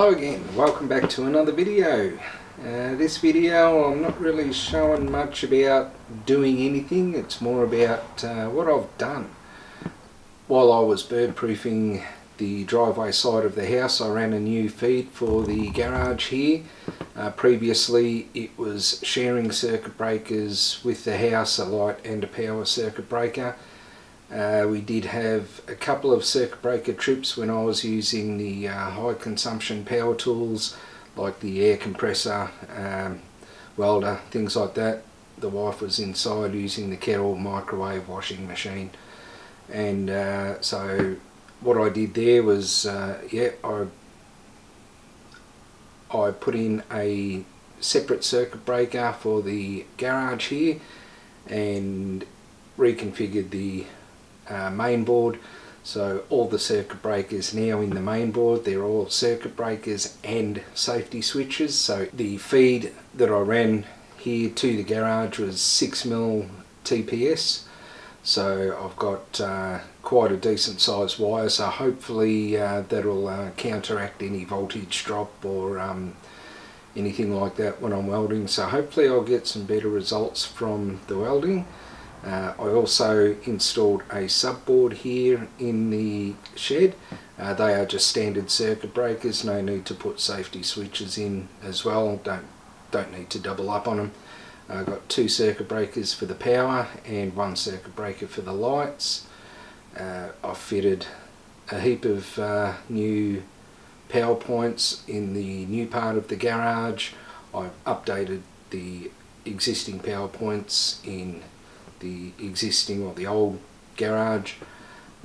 Hello again, welcome back to another video. This video I'm not really showing much about doing anything, it's more about what I've done. While I was bird proofing the driveway side of the house, I ran a new feed for the garage here. Previously it was sharing circuit breakers with the house, a light and a power circuit breaker. We did have a couple of circuit breaker trips when I was using the high consumption power tools like the air compressor, welder, things like that. The wife was inside using the kettle, microwave, washing machine, and so what I did there was I put in a separate circuit breaker for the garage here and reconfigured the main board, so all the circuit breakers now in the main board, they're all circuit breakers and safety switches. So the feed that I ran here to the garage was 6mm TPS, so I've got quite a decent sized wire, so hopefully that'll counteract any voltage drop or anything like that when I'm welding, so hopefully I'll get some better results from the welding. I also installed a subboard here in the shed. They are just standard circuit breakers, no need to put safety switches in as well, don't need to double up on them. I've got 2 circuit breakers for the power and 1 circuit breaker for the lights. I've fitted a heap of new power points in the new part of the garage. I've updated the existing power points in the existing or the old garage,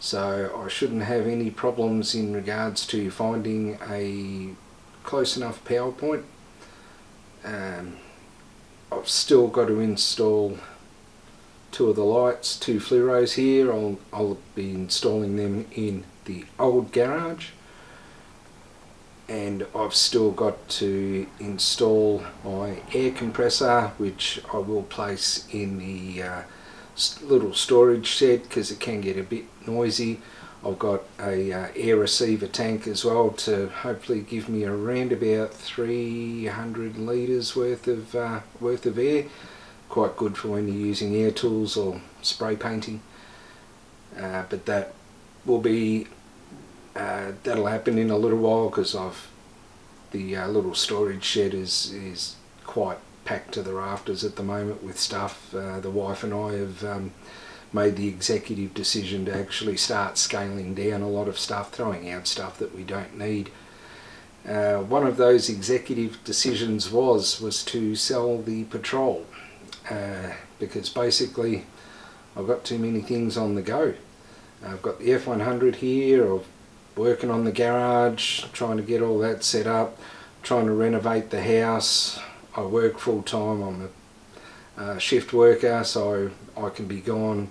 so I shouldn't have any problems in regards to finding a close enough power point. I've still got to install 2 of the lights, 2 fluoros here. I'll be installing them in the old garage, and I've still got to install my air compressor, which I will place in the little storage shed because it can get a bit noisy. I've got a air receiver tank as well to hopefully give me around about 300 litres worth of air. Quite good for when you're using air tools or spray painting. But that will be that'll happen in a little while because the little storage shed is quite packed to the rafters at the moment with stuff. The wife and I have made the executive decision to actually start scaling down a lot of stuff, throwing out stuff that we don't need. One of those executive decisions was to sell the Patrol, because basically I've got too many things on the go. I've got the F100 here, I'm working on the garage, trying to get all that set up, trying to renovate the house. I work full time, I'm a shift worker, so I can be gone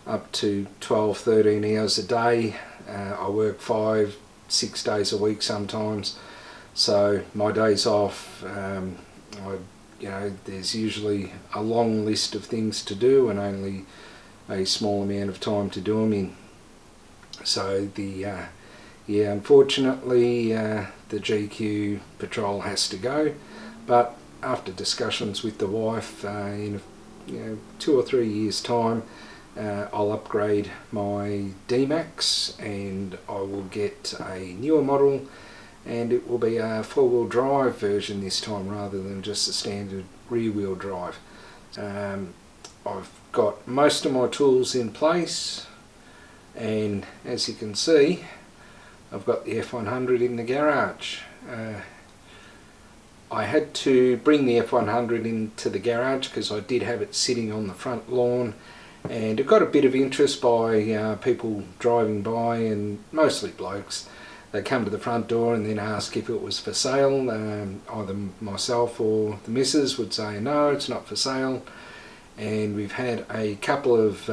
up to 12-13 hours a day. I work 5-6 days a week sometimes, so my days off, there's usually a long list of things to do and only a small amount of time to do them in. So unfortunately the GQ Patrol has to go, but after discussions with the wife, in 2 or 3 years time, I'll upgrade my D-Max and I will get a newer model, and it will be a 4-wheel drive version this time rather than just a standard rear-wheel drive. I've got most of my tools in place, and as you can see I've got the F100 in the garage. I had to bring the F100 into the garage because I did have it sitting on the front lawn, and it got a bit of interest by people driving by, and mostly blokes. They come to the front door and then ask if it was for sale. Either myself or the missus would say no, it's not for sale, and we've had a couple of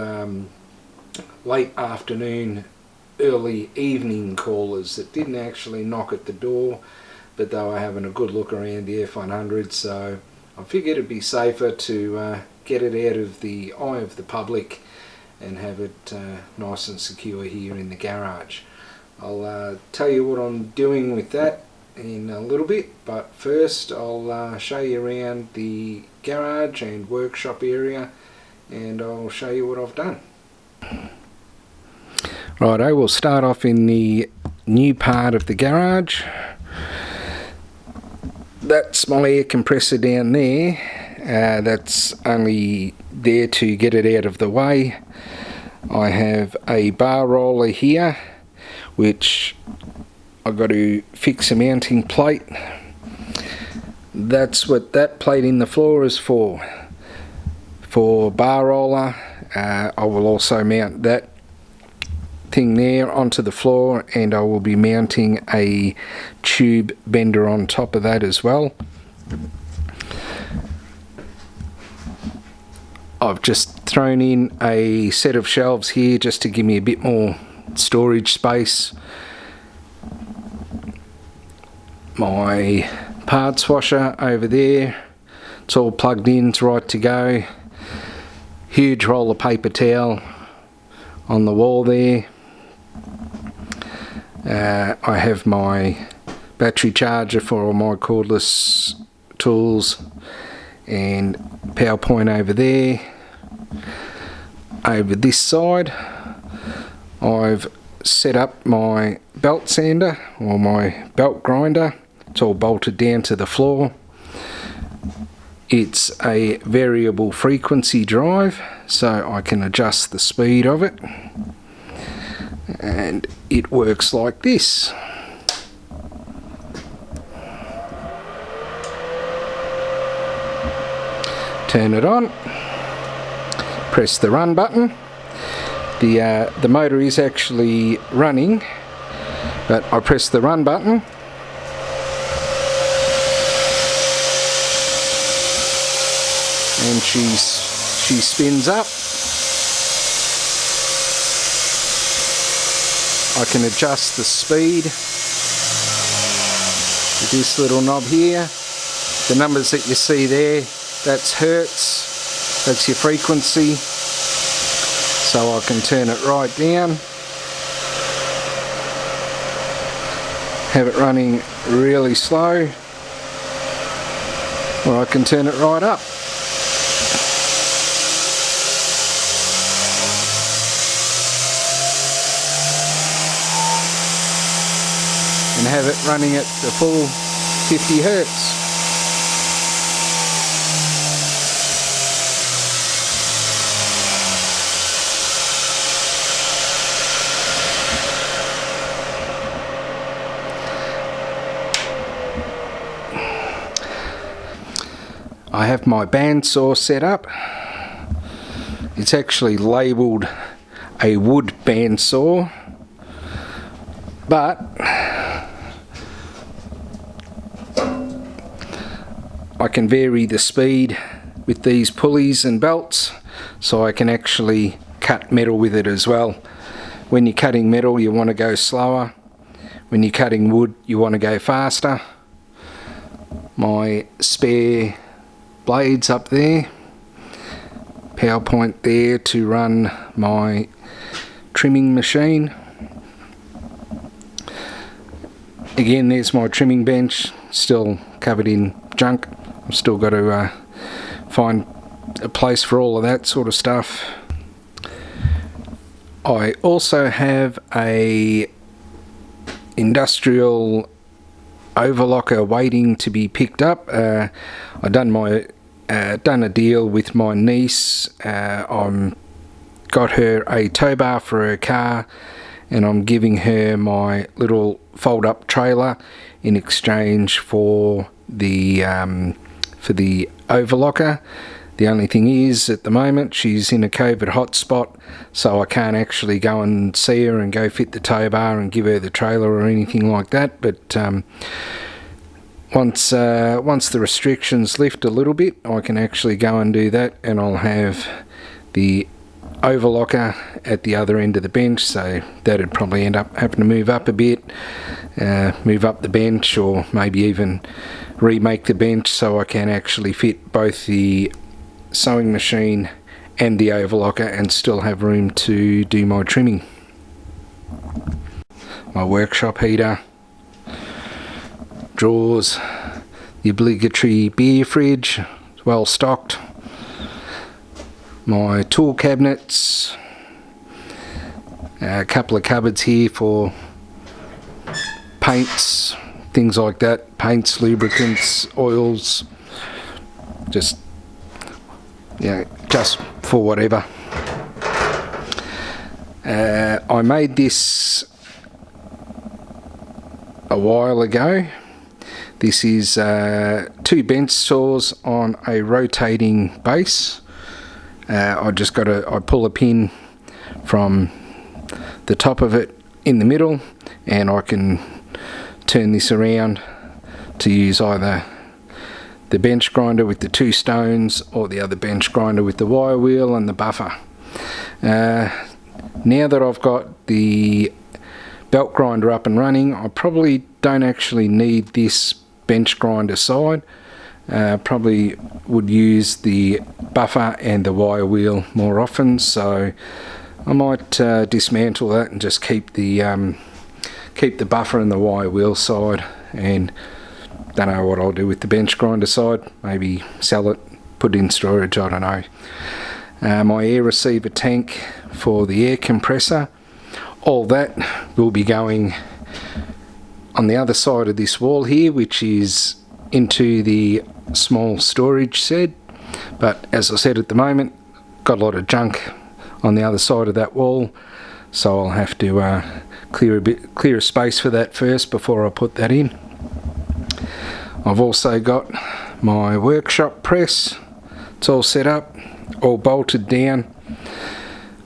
late afternoon, early evening callers that didn't actually knock at the door, but they were having a good look around the F100, so I figured it'd be safer to get it out of the eye of the public and have it nice and secure here in the garage. I'll tell you what I'm doing with that in a little bit, but first I'll show you around the garage and workshop area, and I'll show you what I've done. Righto, we'll start off in the new part of the garage. That's my air compressor down there. That's only there to get it out of the way. I have a bar roller here, which I've got to fix a mounting plate. That's what that plate in the floor is for bar roller. I will also mount that thing there onto the floor, and I will be mounting a tube bender on top of that as well. I've just thrown in a set of shelves here just to give me a bit more storage space. My parts washer over there, it's all plugged in, it's right to go. Huge roll of paper towel on the wall there. I have my battery charger for all my cordless tools, and PowerPoint over there. Over this side I've set up my belt sander or my belt grinder. It's all bolted down to the floor. It's a variable frequency drive, so I can adjust the speed of it, and it works like this. Turn it on, press the run button. The motor is actually running, but I press the run button and she spins up. I can adjust the speed with this little knob here. The numbers that you see there, that's hertz, that's your frequency. So I can turn it right down, have it running really slow, or I can turn it right up. And have it running at the full 50 hertz. I have my bandsaw set up. It's actually labelled a wood bandsaw, but I can vary the speed with these pulleys and belts, so I can actually cut metal with it as well. When you're cutting metal, you want to go slower. When you're cutting wood, you want to go faster. My spare blades up there, PowerPoint there to run my trimming machine. Again, there's my trimming bench, still covered in junk. I've still got to find a place for all of that sort of stuff. I also have a industrial overlocker waiting to be picked up. I done a deal with my niece. I'm got her a tow bar for her car, and I'm giving her my little fold-up trailer in exchange for the overlocker. The only thing is, at the moment, she's in a COVID hotspot, so I can't actually go and see her and go fit the tow bar and give her the trailer or anything like that. But once the restrictions lift a little bit, I can actually go and do that, and I'll have the overlocker at the other end of the bench, so that'd probably end up having to move up a bit, move up the bench, or maybe even remake the bench so I can actually fit both the sewing machine and the overlocker and still have room to do my trimming. My workshop heater. drawers, the obligatory beer fridge, well stocked, my tool cabinets, a couple of cupboards here for paints, things like that, paints, lubricants, oils, just for whatever. I made this a while ago. This is 2 bench saws on a rotating base. I pull a pin from the top of it in the middle, and I can turn this around to use either the bench grinder with the 2 stones or the other bench grinder with the wire wheel and the buffer. Now that I've got the belt grinder up and running, I probably don't actually need this bench grinder side. Probably would use the buffer and the wire wheel more often, so I might dismantle that and just keep the buffer and the wire wheel side, and don't know what I'll do with the bench grinder side. Maybe sell it, put it in storage, I don't know. My air receiver tank for the air compressor, all that will be going on the other side of this wall here, which is into the small storage shed. But as I said, at the moment, got a lot of junk on the other side of that wall, so I'll have to clear a space for that first before I put that in. I've also got my workshop press. It's all set up, all bolted down.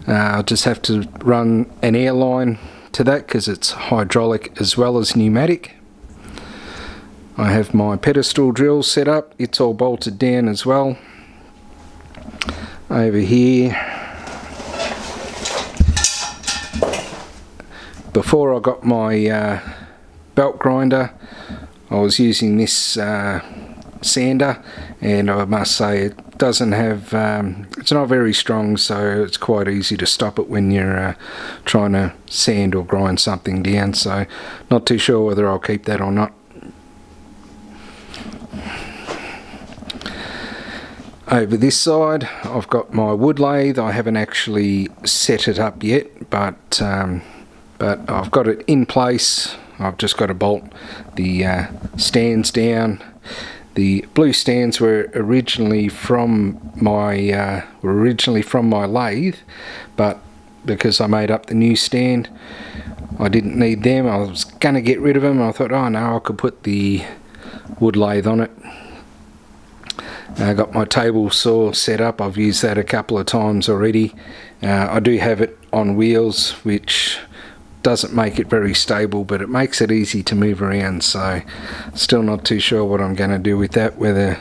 I'll just have to run an air line to that because it's hydraulic as well as pneumatic. I have my pedestal drill set up. It's all bolted down as well. Over here, before I got my belt grinder, I was using this sander, and I must say it doesn't have, it's not very strong, so it's quite easy to stop it when you're trying to sand or grind something down, so not too sure whether I'll keep that or not. Over this side I've got my wood lathe. I haven't actually set it up yet, but I've got it in place. I've just got to bolt the stands down. The blue stands were originally from my lathe, but because I made up the new stand, I didn't need them. I was going to get rid of them. I thought, oh no, I could put the wood lathe on it. I got my table saw set up. I've used that a couple of times already. I do have it on wheels, which doesn't make it very stable, but it makes it easy to move around, so still not too sure what I'm going to do with that, whether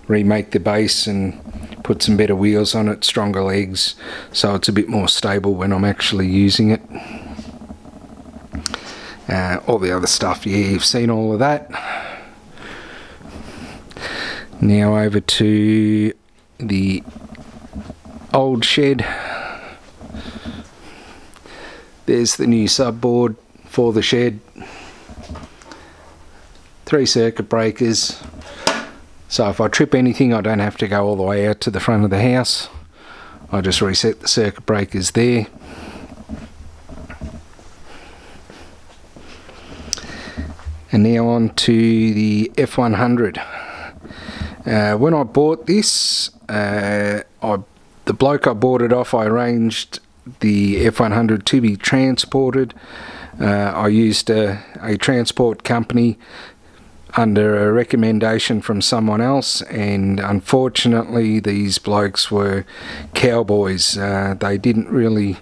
remake the base and put some better wheels on it, stronger legs, so it's a bit more stable when I'm actually using it. All the other stuff, yeah, you've seen all of that. Now over to the old shed. There's the new subboard for the shed. 3 circuit breakers. So if I trip anything, I don't have to go all the way out to the front of the house. I just reset the circuit breakers there. And now on to the F100. When I bought this, the bloke I bought it off, I arranged the F100 to be transported. I used a transport company under a recommendation from someone else, and unfortunately these blokes were cowboys. They didn't really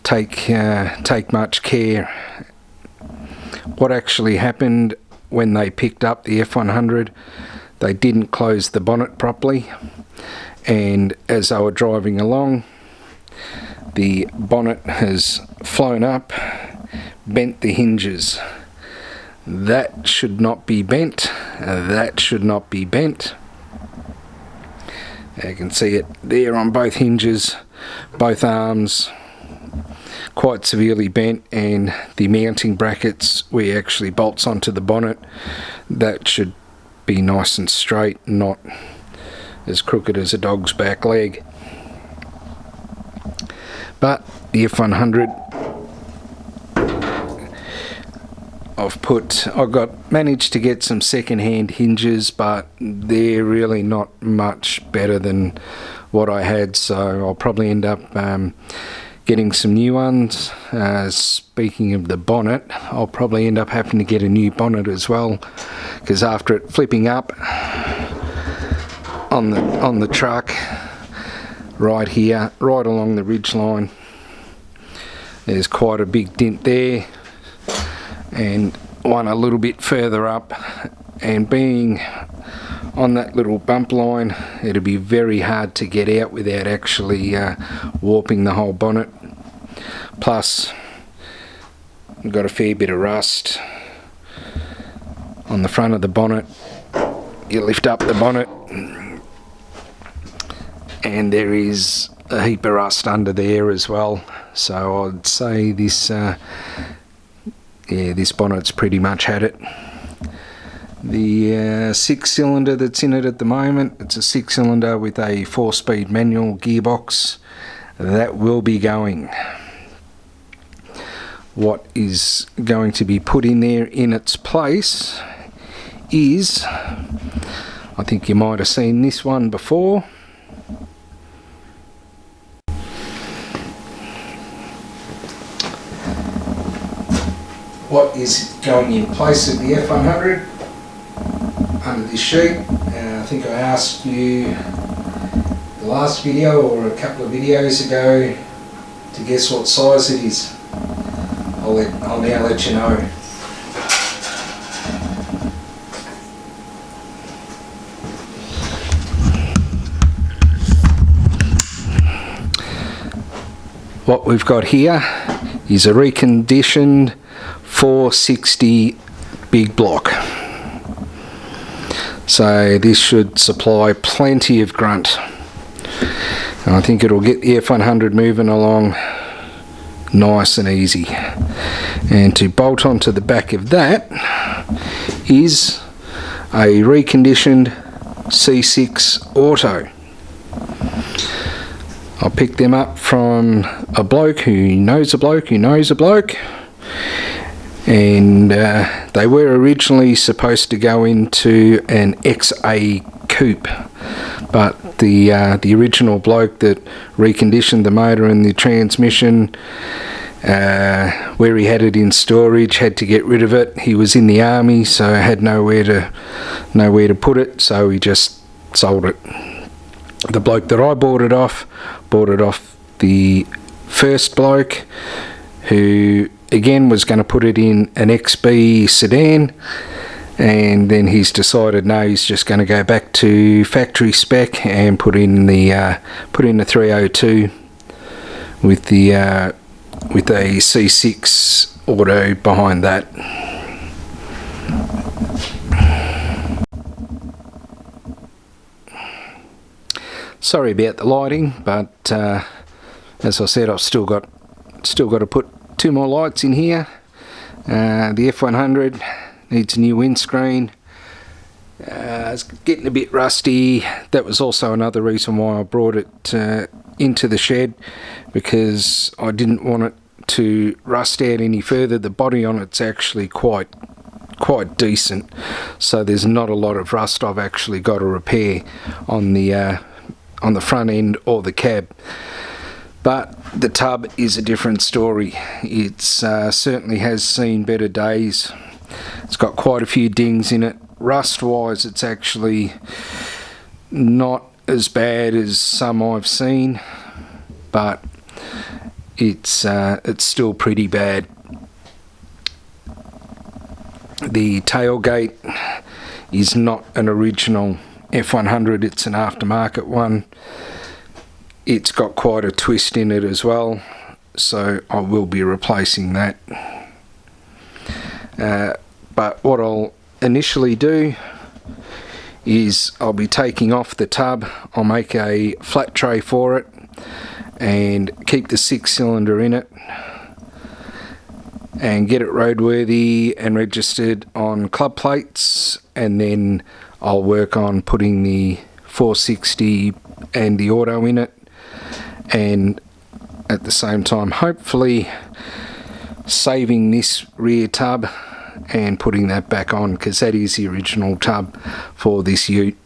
take much care. What actually happened when they picked up the F100, they didn't close the bonnet properly, and as they were driving along, the bonnet has flown up, bent the hinges. That should not be bent. That should not be bent. You can see it there on both hinges, both arms. quite severely bent, and the mounting brackets where it actually bolts onto the bonnet, that should be nice and straight, not as crooked as a dog's back leg. But the F100, I've managed to get some second-hand hinges, but they're really not much better than what I had, so I'll probably end up getting some new ones. Speaking of the bonnet, I'll probably end up having to get a new bonnet as well, because after it flipping up on the truck right here, right along the ridge line, there's quite a big dent there, and one a little bit further up, and being on that little bump line, it'll be very hard to get out without actually warping the whole bonnet. Plus, we've got a fair bit of rust on the front of the bonnet. You lift up the bonnet and there is a heap of rust under there as well, so I'd say this this bonnet's pretty much had it. The 6-cylinder that's in it at the moment, it's a 6-cylinder with a 4-speed manual gearbox. That will be going. What is going to be put in there in its place is, I think you might have seen this one before. What is going in place of the F100 under this sheet? I think I asked you the last video or a couple of videos ago to guess what size it is. I'll now let you know. What we've got here is a reconditioned 460 big block. So this should supply plenty of grunt. And I think it'll get the F100 moving along nice and easy. And to bolt onto the back of that is a reconditioned C6 Auto. I picked them up from a bloke who knows a bloke who knows a bloke, and they were originally supposed to go into an XA coupe, but the original bloke that reconditioned the motor and the transmission, where he had it in storage, had to get rid of it. He was in the army, so had nowhere to put it, so he just sold it. The bloke that I bought it off the first bloke, who again was going to put it in an XB sedan, and then he's decided no, he's just going to go back to factory spec and put in the 302 with a C6 Auto behind that. Sorry about the lighting, but as I said, I've still got to put 2 more lights in here. The F100 needs a new windscreen. It's getting a bit rusty. That was also another reason why I brought it into the shed, because I didn't want it to rust out any further. The body on it's actually quite decent, so there's not a lot of rust I've actually got to repair on the front end or the cab. But the tub is a different story. It certainly has seen better days. It's got quite a few dings in it. Rust wise, it's actually not as bad as some I've seen, but it's still pretty bad. The tailgate is not an original F100, it's an aftermarket one. It's got quite a twist in it as well, so I will be replacing that. But what I'll initially do is I'll be taking off the tub. I'll make a flat tray for it and keep the 6-cylinder in it, and get it roadworthy and registered on club plates, and then I'll work on putting the 460 and the auto in it, and at the same time hopefully saving this rear tub and putting that back on, because that is the original tub for this ute.